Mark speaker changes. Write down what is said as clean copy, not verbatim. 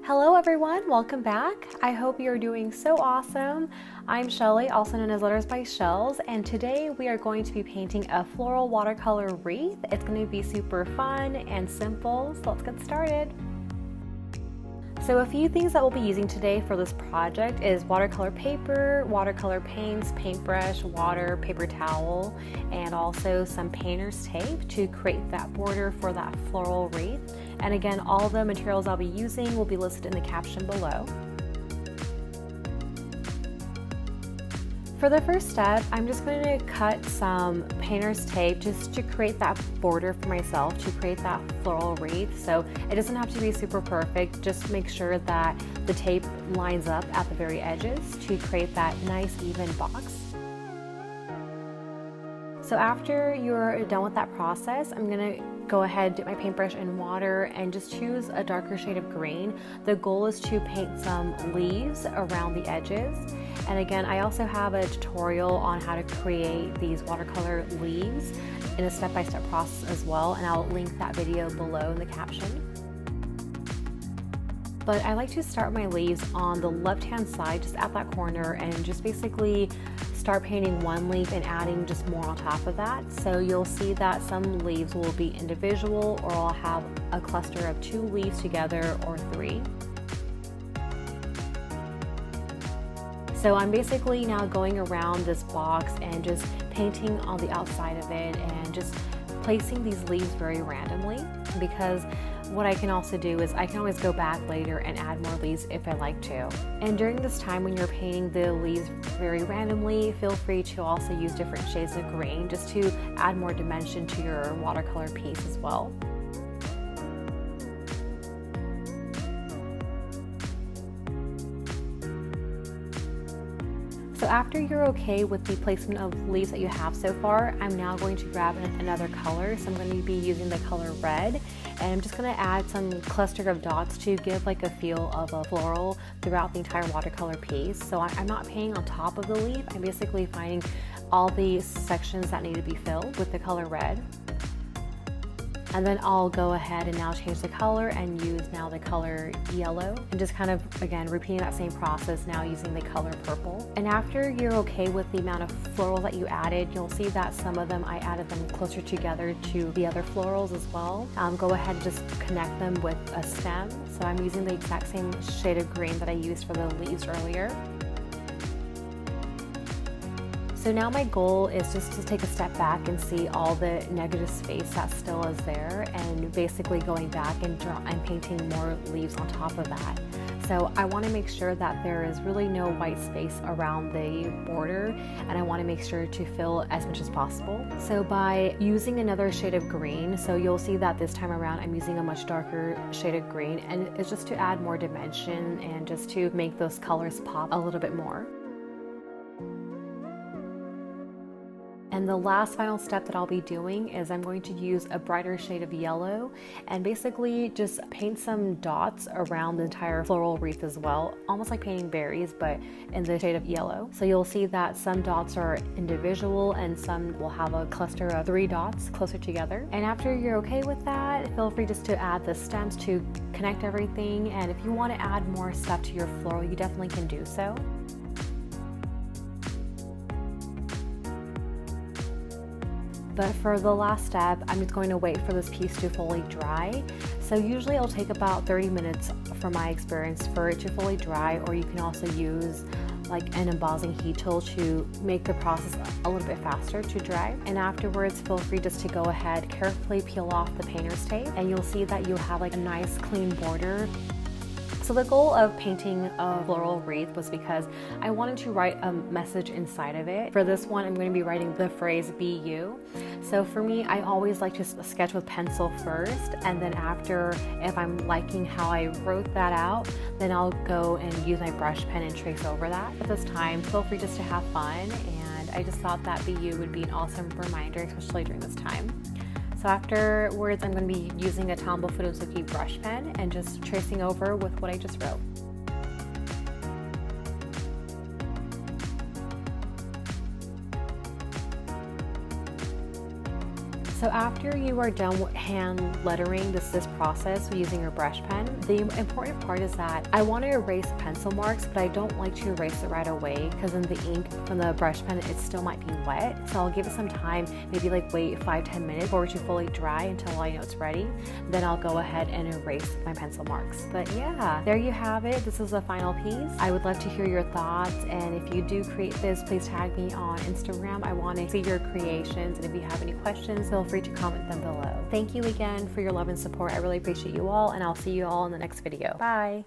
Speaker 1: Hello everyone, welcome back. I hope you're doing so awesome. I'm Shelly, also known as Letters by Shells, and today we are going to be painting a floral watercolor wreath. It's going to be super fun and simple, so let's get started. So a few things that we'll be using today for this project is watercolor paper, watercolor paints, paintbrush, water, paper towel, and also some painter's tape to create that border for that floral wreath. And again, all the materials I'll be using will be listed in the caption below. For the first step, I'm just going to cut some painter's tape just to create that border for myself, to create that floral wreath. So it doesn't have to be super perfect, just make sure that the tape lines up at the very edges to create that nice even box. So after you're done with that process, I'm going to go ahead, dip my paintbrush in water and just choose a darker shade of green. The goal is to paint some leaves around the edges. And again, I also have a tutorial on how to create these watercolor leaves in a step-by-step process as well, and I'll link that video below in the caption. But I like to start my leaves on the left-hand side, just at that corner, and just basically start painting one leaf and adding just more on top of that. So you'll see that some leaves will be individual, or I'll have a cluster of 2 leaves together or 3. So I'm basically now going around this box and just painting on the outside of it and just placing these leaves very randomly, because what I can also do is I can always go back later and add more leaves if I like to. And during this time when you're painting the leaves very randomly, feel free to also use different shades of green just to add more dimension to your watercolor piece as well. So after you're okay with the placement of leaves that you have so far, I'm now going to grab another color. So I'm going to be using the color red, and I'm just going to add some cluster of dots to give like a feel of a floral throughout the entire watercolor piece. So I'm not painting on top of the leaf, I'm basically finding all the sections that need to be filled with the color red. And then I'll go ahead and now change the color and use now the color yellow, and just kind of, again, repeating that same process now using the color purple. And after you're okay with the amount of floral that you added, you'll see that some of them, I added them closer together to the other florals as well. Go ahead and just connect them with a stem. So I'm using the exact same shade of green that I used for the leaves earlier. So now my goal is just to take a step back and see all the negative space that still is there, and basically going back and painting more leaves on top of that. So I want to make sure that there is really no white space around the border, and I want to make sure to fill as much as possible. So by using another shade of green, so you'll see that this time around I'm using a much darker shade of green, and it's just to add more dimension and just to make those colors pop a little bit more. And the last final step that I'll be doing is I'm going to use a brighter shade of yellow and basically just paint some dots around the entire floral wreath as well, almost like painting berries, but in the shade of yellow. So you'll see that some dots are individual and some will have a cluster of 3 dots closer together. And after you're okay with that, feel free just to add the stems to connect everything. And if you want to add more stuff to your floral, you definitely can do so. But for the last step, I'm just going to wait for this piece to fully dry. So usually it'll take about 30 minutes from my experience for it to fully dry, or you can also use like an embossing heat tool to make the process a little bit faster to dry. And afterwards, feel free just to go ahead, carefully peel off the painter's tape, and you'll see that you'll have like a nice clean border. So the goal of painting a floral wreath was because I wanted to write a message inside of it. For this one, I'm going to be writing the phrase "Be You." So for me, I always like to sketch with pencil first, and then after, if I'm liking how I wrote that out, then I'll go and use my brush pen and trace over that. At this time, feel free just to have fun, and I just thought that "Be You" would be an awesome reminder, especially during this time. So afterwards, I'm going to be using a Tombow Fudosuki brush pen and just tracing over with what I just wrote. So after you are done with hand lettering this process using your brush pen, the important part is that I want to erase pencil marks, but I don't like to erase it right away because then the ink from the brush pen, it still might be wet. So I'll give it some time, maybe like wait 5-10 minutes for it to fully dry until I know it's ready. Then I'll go ahead and erase my pencil marks. But yeah, there you have it. This is the final piece. I would love to hear your thoughts, and if you do create this, please tag me on Instagram. I want to see your creations, and if you have any questions, feel free to comment them below. Thank you again for your love and support. I really appreciate you all, and I'll see you all in the next video. Bye.